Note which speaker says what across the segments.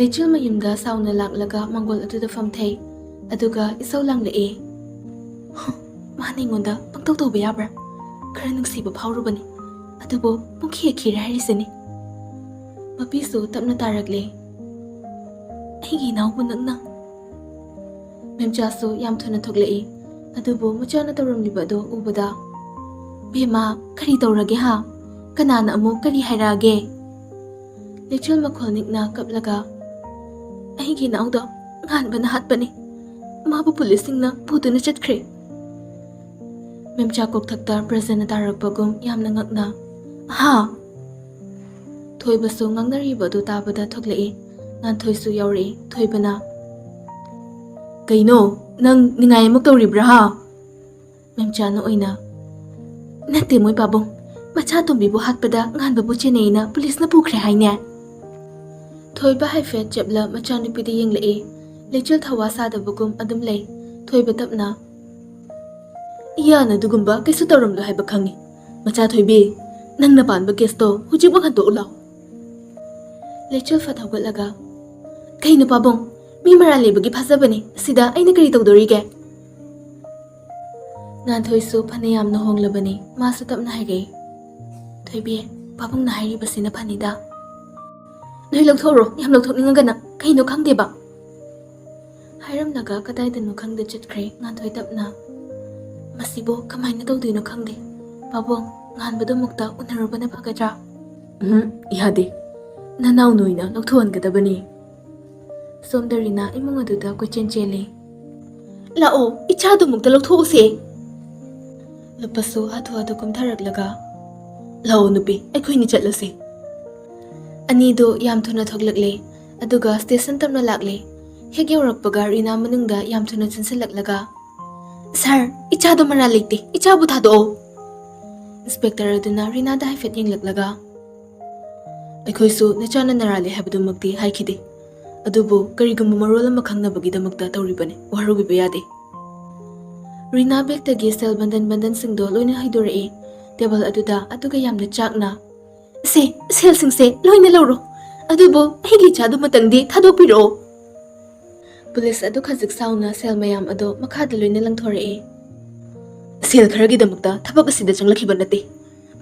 Speaker 1: Lechil mayumda sauna laklaga mangol atuda famthei aduga isau langla'e. Mana ingonda pangtau tauba yabra khara nungsiba phaurubani adubo pungkhia khira hairisani. Mapisu tapna tarakle aigi naubu nangna. Memchasu yam thuna thokla'e adubo machana tauramliba ado ubada bema kari taurage ha kanana amuk kari hairage. Lechil makhulnikna kaplaga aigi nauda nganbana hatbani mabu pulisingna putuna chatkhre. Memcha kok thakta presena tarakpagum yamna ngakna ha thoibasu ngangnariba du tabada thokla'e ngan thoisu yauri thoibana kaino nang ningai amuk tauribra ha. Memcha na oina nate moi pabong macha tombibu hatpada nganbabu cheneina pulis na pukhre haine. Thoiba haifet chepla macha nupidi yengla'e lechil thawa sadabugum adum lei thoiba tapna iyana dugumba kaisu tauramlo haiba khangi macha thoibi nangna panba kesto hujik bakhan to ulaw. Lechil fathawgalaga kaino pabong mi mara lebagi phasabani sida aina kari tawdorige. Ngan thoisu phanayam na honglabani masu tapna haire thoibi pabong na hairi basina phanida noi lawthoro yam lawthokningagana kaino khangdeba hairamnaga kadaidano khangde chitkhre ngan thoi tapna masibo kamaina tawdino khangde pabong nganbado mukta unarubana phagadra yade nanau noina lawthongadabani. Somdarina imung aduda kochen chele lao ichadu mukta lawthose. Lapasu hatu hatu kumtharaklaga lao nupi aikhoini chatlase. Anido yam thuna thoklakle aduga station tamna lakle hek yaurakpaga rina manungda yam thuna chinsilaklaga sir ichadu mara leite ichabu thado. Inspector aduna rina da haifet yenglaklaga aikhoisu nachana narale habdumakti haikide adubu karigumba marol ama khangnabagidamukta tawribane warubiba yade. Rina begtagi sel bandan singdo loina haidora'e table aduda aduga yamna chakna sel singse loina lawro adubo higi chadu matangdi thadokpiro. Police adu khajik sauna sel mayam ado makhada loina langthora'e sel kharagidamukta thabak asida changlakiba nate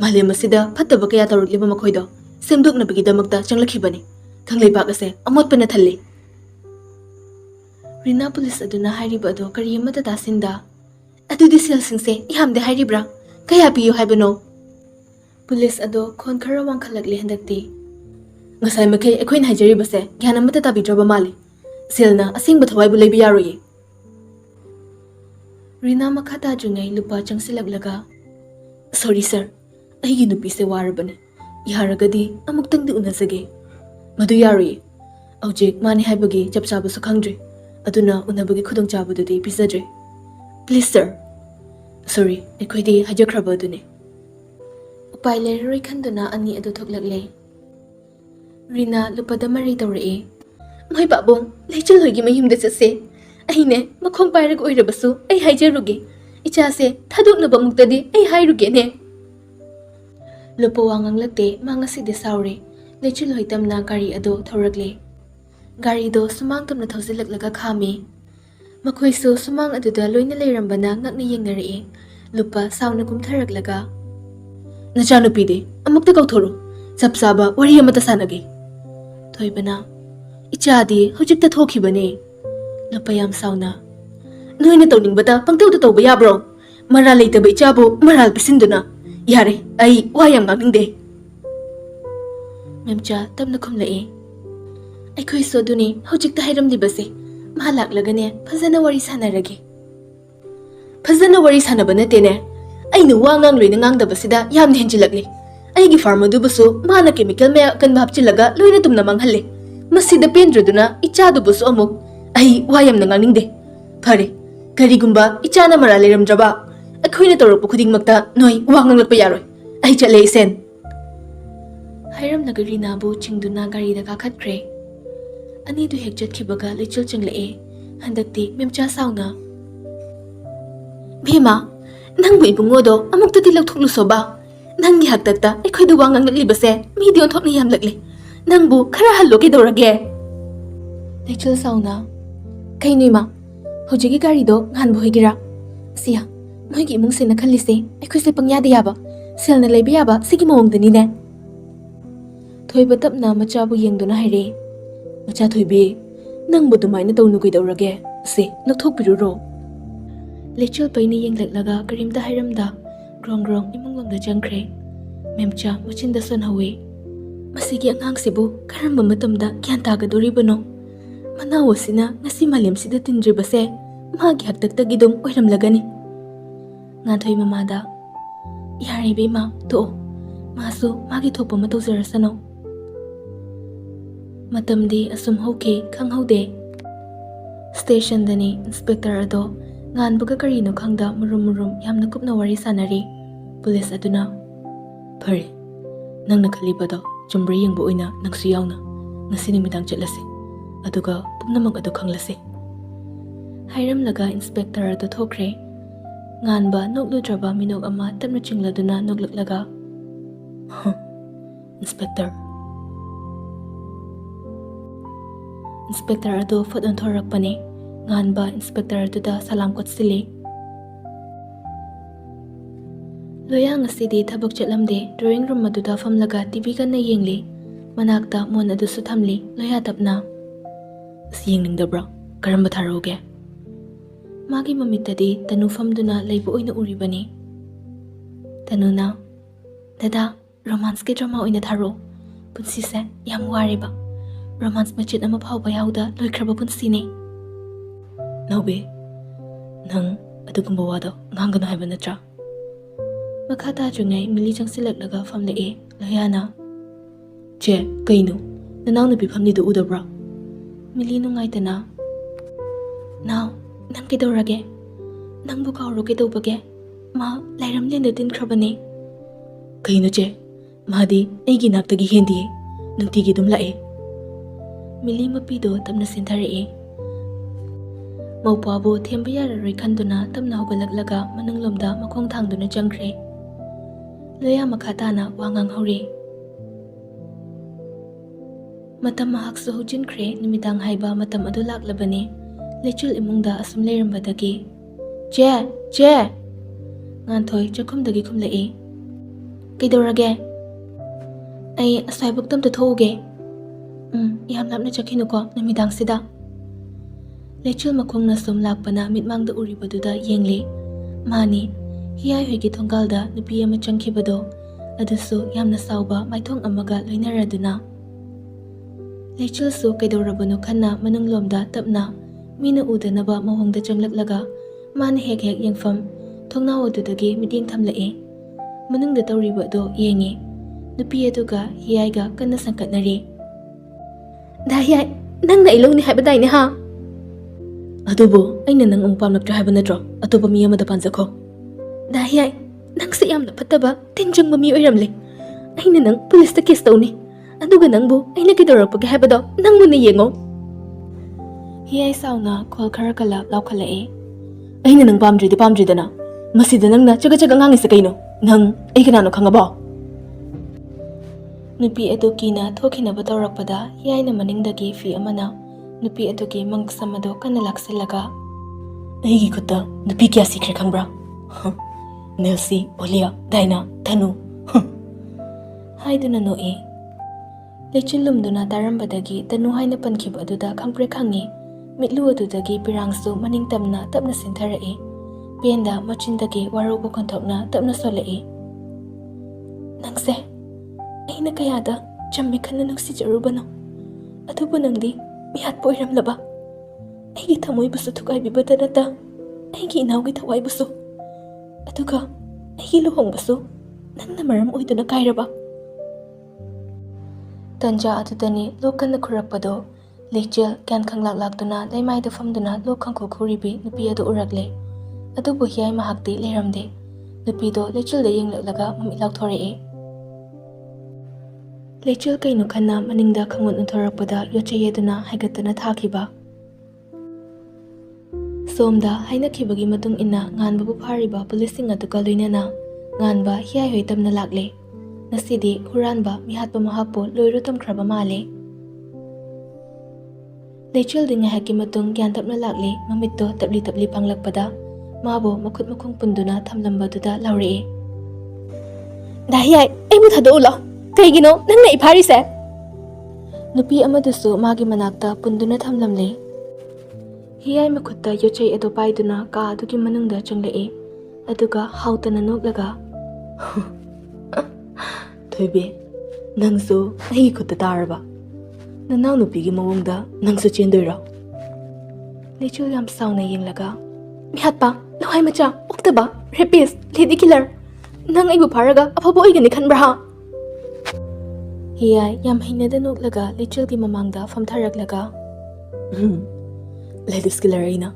Speaker 1: malem asida phattaba kaya tawrukliba makhoido semdoknabagidamukta changlakhibani thangleibak ase amotpana thalle. Rina police aduna hairiba ado kari amata tasinda adudi sel singse yamde hairibra kaya piyo haibano. Police ado khon khara wangkhalakle handakti ngasai makai ekhoin haijaribase gyan amata tabidraba mali selna asengba thawai bu leibi yaroye. Rina makhata jungai lupa changsilaglaga sorry sir aigi nupi se warabane yaragadi amuktangdi unasage madu yaroye aujik mani haibagi chapchabu su khangdre aduna unabagi khudong chabududi pisadre please sir sorry ekhoidi hajakraba adune. Upai leroi khanduna ani adu thoklagle. Rina lupada mari tawra'e moi babong lechil hoigi mayumda chase aine makhong pairag oirabasu ai haijaruge ichase thadoknaba muktadi ai hairuge ne. Lupa wangang lakte mangaside saure lechil hoitamna gari ado thoragle gari do sumang tamna thausilaklaga khame makhoisu sumang aduda loina leirambana ngakni yengnara'e lupa sauna kumtharaklaga nachanupide amukta kauthoru chapsaba wari amata sanage thoibana ichadi hojikta thokhibane. Lupa yam sauna noina tawningbata pangtawda tawba yabro mara leitaba ichabu maral pisinduna yare ai wayam ngakningde. Memcha tamna khumla'e aikhoi soduni hojikta hairamlibase mahalaklagane phajana wari sanarage. Phajana wari sanaba natene aina wangang loina ngangdabasida yamna henjilakle aigi farm adubusu mana chemical maya kanba hapchilaga loina tumna manghalle masida pendraduna ichadubusu amuk ai wayamna nganingde. Phare karigumba ichana mara leramdraba akhoina tawrokpa khudingmakta noi wangang lakpa yaroi ai chatle isen. Hairamnaga Rinabu chingduna garida kakhatkre anidu hek chatkhibaga lechil changla'e handakti memcha sauna bhima nangbu ibungodo amuktadi lawthoklusoba nanggi haktakta aikhoidu wangang laklibase midi onthokni yam lakle nangbu khara hallo ke dorage. Lechul sauna. Kainui ma. Hojigi garido nganbu hoigira. Siya. Moigi imung sina khalise. Aikhoise pangyada yaba. Selna leiba yaba sigi mawongdani ne. Thoiba tapna machabu yengduna haire. Macha thoibe. Nangbu dumaina tawnu kaidaurage. Se lathokpiruro. Lechul paini yenglaklaga karimta hairamda. Grong grong imunglomda jangkre. Memcha machinda sonhawe. Masigi angangsibu karamba matamda gyan tagadoribano. Manaw asina ngasi malemsida tindribase. Magi haktaktagidong oiramlagani. Nganthoi mamada. Yaribe ma to. Masu magi thopa matawjarasano. Matamdi asum hauke khanghaude. Station dani inspector ado nganbuga karino khangda murum yamna kupna wari sanari. Police aduna. Phare. Nangna khalibado chumbre yengbo oina nangsu yauna. Ngasi nimidang chetlase. Aduga pumnamang adu khanglase. Hairamlaga inspector ado thokre. Nganba nokludraba minog ama tapna chingladuna noglaklaga. Inspector. Inspector ado fadon thorakpane. Nganba inspector aduda salam kotsile. Loya ngasidi thabak chetlamde drawing room aduda famlaga TV kanna yengle. Manakta mon adusu thamli loya tapna. Yengningbra karamba tharoge. Magi mamittadi tanu famduna leibu oina uribani. Tanuna. Dada romance ke drama oina tharo. Punsise yam wariba. Romance machit ama phawba yauda loikraba punsine. Naube. Nang adugumba wado ngangano haiba natra. Makata jungai mili changsilaklaga famle loyana. Che kaino nanaw na bifamnido udabra. Mili nungaitana. Now nang kidawrage. Nang bukawro kidawbage. Ma lairam lenda tinkrabane. Kaino che. Mahadi aigi naktagi hendi. Nang tigi dum lae. Mili mapido tamna sintare. Maupabu themba yararoi khanduna tamna hogalaklaga mananglomda makhong thangduna jangkre. Loya makhatana wangang haure. Matam mahaksu hujinkre nimidang haiba matam adu laklabane. Lechul imungda asum leirambadagi. Che! Nganthoi chakhumdagi khumlae. Kaidawrage? Ai asai buktam ta thoge. Yam lapna chakhinuko nimidang sida. Lechul makhongna sum lakpana mitmangda uribaduda yengle. Mani hiyai hoigi thonggalda nupi ama changkhibado adusu yamna sauba maithong amaga loinaraduna. Lechul su kaidawrabano khanna manunglomda tapna mina udanaba mahongda changlaklaga mana hek yengfam thongnaw adudagi mityeng thamlae. Manungda tawribado yengi. Nupi aduga hiyaiga kanna sangkatnari. Da hiyai nangna ilongni haibadai ne ha. Adubo aina nang pamlaktra haiba natro atoba mi amada panjakho. Da hiyai nang sa yamna pataba tinjang mami oiramle. Aina nang police ta case tawni. Aduga nangbu aina kidawrapage haibado nangmo na yengo. Hiyai sauna khol khara kala laukhalae. Aina nang pamdridana. Masida nangna chaga ngangisa kaino. Nang ai kanano khangaba. Nupi adu kina thokhinaba tawrakpada hiyaina maningdagi fi amana nupi adugi mangsamado kana laksilaga. Aigi kutta nupi kya sikre khambra. Nelsi, Olia, Daina, Tanu. Haiduna noe. Lechulumduna tarambadagi tanu haina pankhiba aduda khangpre khangi. Mitlu adudagi pirangsu maningtamna tapna sintharae. Penda machindagi waroba konthokna tapna solae. Nangse aina kayada chammi khanna nungsijarubano. Adubu nangdi mihat po iramlaba. Aigi thamoy busu thukay bibadanata. Aigi inawgi thaway busu. Aduga aigi luhong busu. Nang namaram oiduna kairaba. Tanja adudani lokan na kurakpado. Lechel kyan khanglak-laktuna laymay da famduna lokang kukhuribi nupi adu uragle. Adubu hiyay mahakti leiramde. Nupi do lechel da yenglaklaga mamilaw thoree. Lechel kaino khanna maningda khangun unthorakpada yochayeduna haigatana thakiba. Somda hainakhibagi matung inna nganbabu phariba policing aduga loinana nganba hiyai hoi tamna lakle. Nasidi huranba mihatpa mahakpo loiru tamkhraba male. Leichul di ngahaki matung gyan tapna lakli mamitto tapli panglakpada mabu makut makung punduna thamlambadudha laure. Dahiyai ai mu thado lo kaigino nangna iphari se. Nupi amadasu magi manakta punduna thamlamle. Hiyai makutta yochai ado paiduna ka adugi manungda changlei aduga hautana noklaga Thoibe nangsu ai khutta tarba nanaw nupigi mawongda nangsu chendoira Leichul yam sauna yenglaga mihatpa lawai macha oktaba rapist lady killer nang aibu pharaga afabo oigani khanbra ha Hiyai yam hinada noklaga Leichul gi mamangda famtharaklaga Ladies killer aina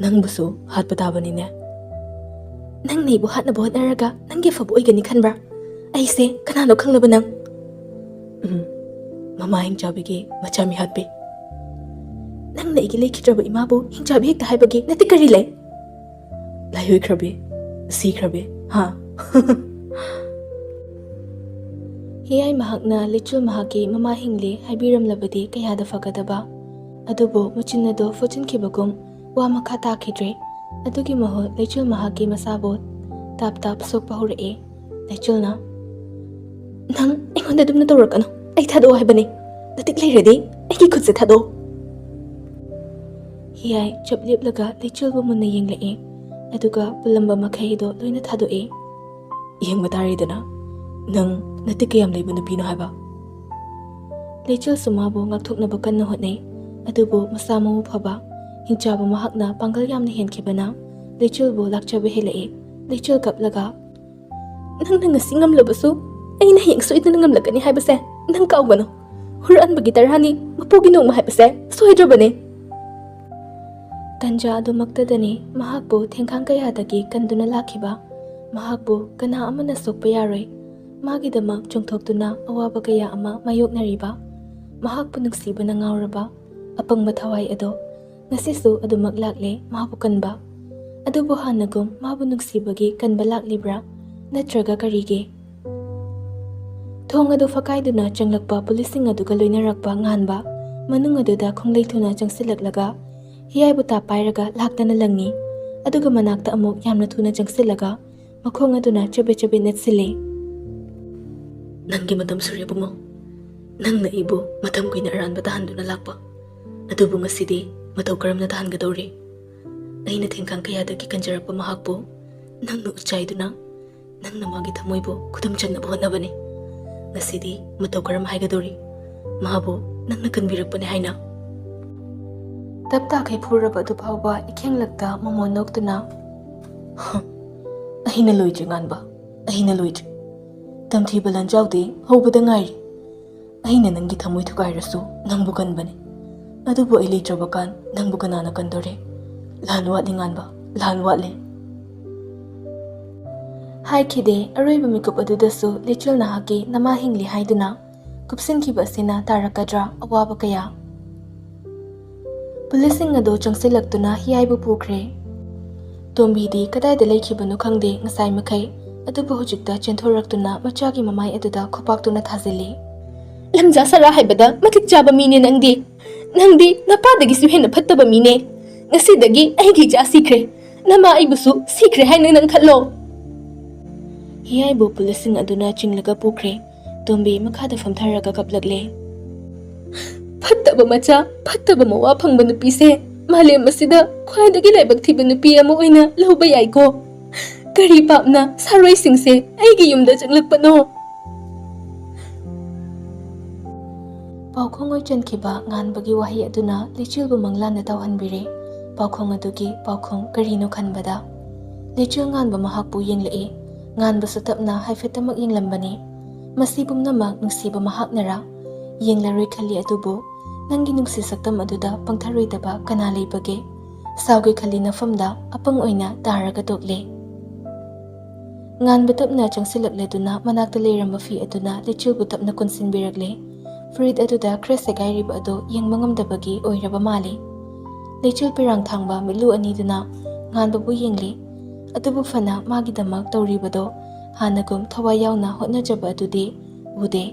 Speaker 1: nang busu hat patabani ne nang nei bu hat na bohat naraga nang gi fabo oigani khanbra ai se kanano khanglaba nang mama hingchabi gi machami hatbe nang nei gi lekhitraba imabu hingchabi hekta haibagi nati kari le layoi khrabe si khrabe ha Hiyai mahakna Leichul mahaki mama hingle haibiram labadi kayada fagadaba adubo muchinnado fuchinkibagum wa makha takhidre adugi maho Leichul mahaki masabo tap sokpa hore Leichul na nang aingonda dumna tawrakano ai thado haibani natik leiredi ai ki khutse thado Hiyai chaplep laga Leichul bu munna yengle aduga pulamba makhai do loina thado yengba taridana nang natik kayam leiba nupino haiba Leichul sumabo ngakthoknaba kanna hotnei adubo masamo phaba hingchaba mahakna pangal yamna henkibana Leichul bu lakchaba helai Leichul kaplaga nang ngasi ngamlabasu aina hing soidna ngamlakani haibase nang kaugano huran bagi tarhani mapugi nong mahaibase soidrabane tanja adumaktadani mahakbu thengkhang kayadagi kanduna lakhiba mahakbu kana amana sokpa yaroi magidamak chongthoktuna awaba kaya ama mayoknariba mahakbu nungsibana ngauraba apangba thawai ado ngasisu adumak lakle mahabu kanba adubo hanagum mahabu nungsibagi kanba laklibra natraga karige thong adu fakaiduna changlakpa pulising aduga loinarakpa nganba manung aduda khongleithuna changsilaklaga hiyai buta pairaga laktana langi aduga manakta amuk yamna thuna changsilaga makhong aduna chabe netsile Nanggi matam surya bungo nang na ibo matam kuina aranba tahanduna lakpa adubu ngasidi mataw karamna tahangadawri aina thengkhang kayadagi kanjarappa mahakpo nang na uchaiduna nang na magi thamoibo khudam changna bhonabani ngasidi mataw karam haigadawri mahabo nang na kanbirakpani haina tapta kai phuraba du phawba ikhenglakta mamon noktuna ahina loijri nganba ahina loijri tamthi balan jawde hobada ngai aina nangi thamoi thukairasu nangbu kanbani adubu ai leitrabakan nangbu kanana kandore lan watli nganba lan watle haikide aroiba mikup adudasu Leichul nahaki nama hingli haiduna kupsinkiba asina tarakadra awaba kaya pulising ado changsilaktuna hiyaibu pukre tombidi kadaida leikhibanu khangde ngasai makai adubu hujikta chenthoraktuna machagi mamai aduda khopaktuna thazili lamja sara haibada matik chaba mine nangdi napadagi su hena phattaba mine ngasidagi aigi ja sikre nama aibusu sikre haina nang khallo hiyaibu pulising aduna chinglaga pukre tombi makhada famtharaga kaplakle phattaba macha phattaba mawa phangba nupi se malem masida khwaidagi laibak thiba nupi ama oina lohba yaiko kari papna saroi singse aigi yumda changlakpano paukhong oi chankhiba nganbagi wahi aduna Leichul bu manglana tawhanbire paukhong adugi paukhong karino khanbada Leichul nganba mahakpu yenglei nganba sutapna haifetamak yenglambani masibum namak nungsiba mahaknara yenglaroi khali adubu nangi nungsi saktam aduda pangtharoidaba kana leibage sauge khali nafamda apang oina taraga dokle ngan batapna changsilakleduna manakta leiramba fi aduna Leichul butapna konsinbiragle Frid aduda krese gairiba ado yengmangamdabagi oiraba mali Leichul pirang thangba milu aniduna nganbabu yengli adubu fana magidamak tawribado hanagum thawai yauna hotnajaba adudi ude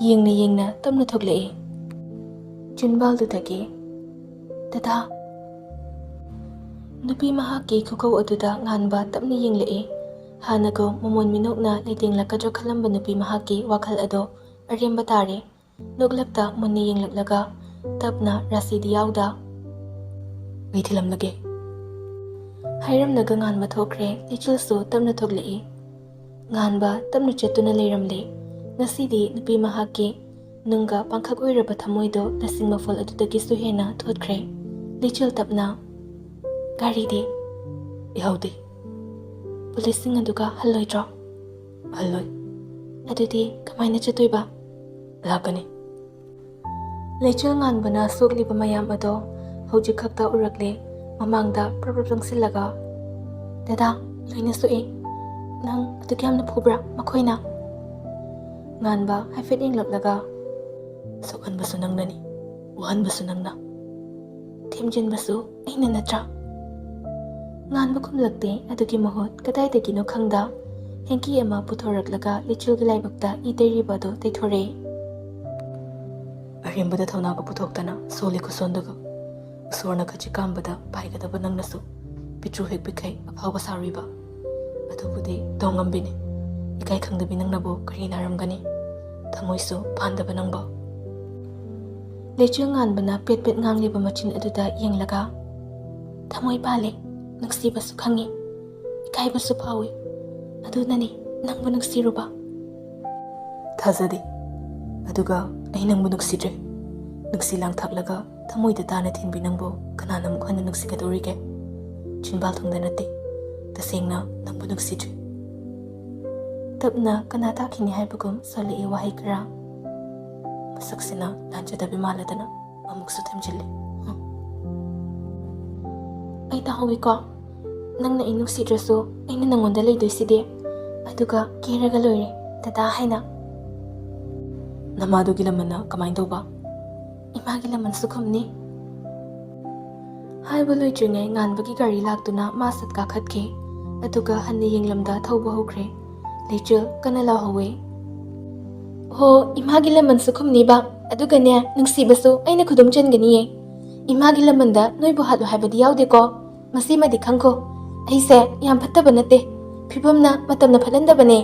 Speaker 1: yengna tamna thoklei चिन्बालदुदगी "Dada." Nupi mahaki khukau aduda nganba tapni yinglei hanago momon minokna leitinglakadra khalamba nupi mahaki wakhal ado aremba tare noglakta munni yinglaklaga tapna rasidi yauda mithilamlage hairamnaga nganba thokre lichilsu tapna thoglei nganba tapna chetuna leiramle ngasidi nupi mahaki nunga pangkhak oiraba thamoido lasingma fol adudagi suhena thotkre lichil tapna "Gari di ihaude policing aduga halloidro halloi adudi kamaina chatoiba lakani." Leichil nganbana sogliba mayam ado hojik khakta urakle mamangda prapratang silaga "Dada loina soi nang adugyamna phubra makhoina." Nganba haifet inglaklaga "Sokanbasu nangnani wahanbasu nangna themjinbasu aina natra." Nganba kumlakte adugi mahot kadaidagino khangda henki ama puthoraklaga lichilgi laibakta iteribado teithore arembada thaunaga puthoktana soli kusondaga usorna khachikambada paigadaba nangnasu pitru hekbikai aphawba sariba adubudi dongambini ikai khangdabi nangnabu kari naramgani thamoisu phandaba nangba. Leichil nganbana pet ngangliba machin aduda yenglaga "Thamoi pale nagsibasu khangi ikaibasu phawi adunani nangbu nagsiruba." "Thazadi aduga ai nangbu nagsidre nagsilang thaklaga thamoida tana thinbi nangbu kanana mukhana nagsigadorige chinbal thungda nate tasengna nangbu nagsidre." Tapna kana takhini haibagum sali wahai kara masaksina lanchadabi maladana amuksu themjille "Ai tahawi ko nangna ai nugsidrasu aina nangonda leidoiside aduga keraga loire dada haina." "Namadugi lamanna kamain tauba?" "Imagi laman sukhumni." Haiba loitringai nganbagi gari laktuna masat kakhatke aduga hanni yenglamda thauba hokre leichil kana lahawe "Ho imagi laman sukhumni ba adugane nungsibasu aina khudum changaniye imagi lamanda noibu hatu haibadi yaude ko masi madi khangko aise yam phattaba nate phibamna matamna phalandabane."